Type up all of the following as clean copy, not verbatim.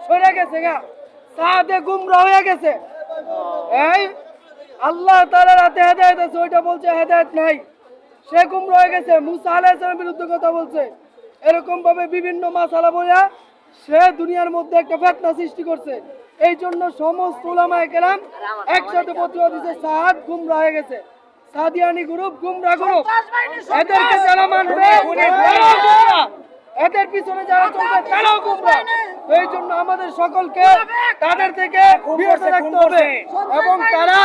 সরে গেছে গা, সাদে গুমরা হয়ে গেছে। এই আল্লাহ তাআলার হাতে হেদায়েত আছে, ওইটা বলছে হেদায়েত নাই। সে গুমরা হয়ে গেছে, মুসা আলাইহিস সালামের বিরুদ্ধে কথা বলছে, এরকম ভাবে বিভিন্ন মাসালা বলে সে দুনিয়ার মধ্যে একটা ফিতনা সৃষ্টি করছে। এই জন্য সমস্ত উলামায়ে কেরাম একসাথে প্রতিবাদ দিতে, সাদ গুমরা হয়ে গেছে, সাদিয়ানি গ্রুপ গুমরা গ্রুপ, এদেরকে যারা মানবে তারাও গুমরা, এদের পিছনে যারা চলবে তারাও গুমরা। এই জন্য আমাদের সকলকে তাদের থেকে বিরত থাকতে হবে এবং তারা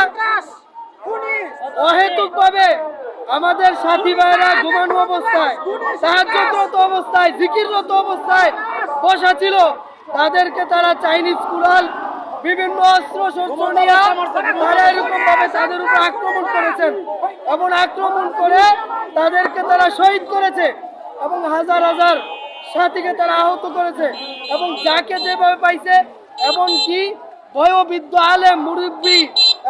অহেতুক ভাবে আমাদের সাথী ভাইরা ঘুমানো অবস্থায়, সাহায্যরত অবস্থায়, জিকিররত অবস্থায় বসা ছিল, তাদেরকে তারা চাইনিজ কুড়াল বিভিন্ন অস্ত্র শস্ত্র নিয়ে তারা এরকম ভাবে তাদের উপর আক্রমণ করেছেন এবং আক্রমণ করে তাদেরকে তারা শহীদ করেছে এবং হাজার হাজার সাথীকে তারা আহত করেছে এবং যাকে যেভাবে পাইছে এমনকি বয়োবৃদ্ধ আলেম মুরব্বী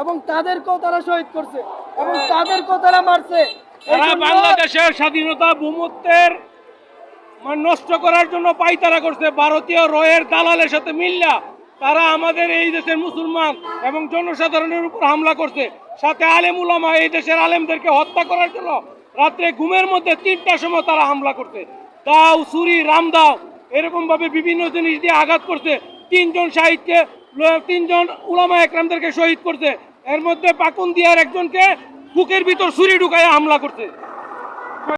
এবং তাদেরকেও তারা শহীদ করছে এবং তাদেরকেও তারা মারছে। তারা বাংলাদেশের স্বাধীনতা ভূমত্বের নষ্ট করার জন্য পাইতারা করছে। ভারতীয় রয়ের দালালের সাথে মিল্লা তারা আমাদের এই দেশের মুসলমান এবং জনসাধারণের উপর হামলা করছে। সাথে আলেম উলামা, এই দেশের আলেমদেরকে হত্যা করার জন্য রাত্রে ঘুমের মধ্যে 3টার সময় তারা হামলা করছে। দাও, ছুরি, রামদাও এরকম ভাবে বিভিন্ন জিনিস দিয়ে আঘাত করছে। 3জন শহীদকে, 3জন উলামা একরামদেরকে শহীদ করছে। এর মধ্যে পাকুন দিয়ার একজনকে বুকের ভিতর ছুরি ঢুকায় হামলা করছে।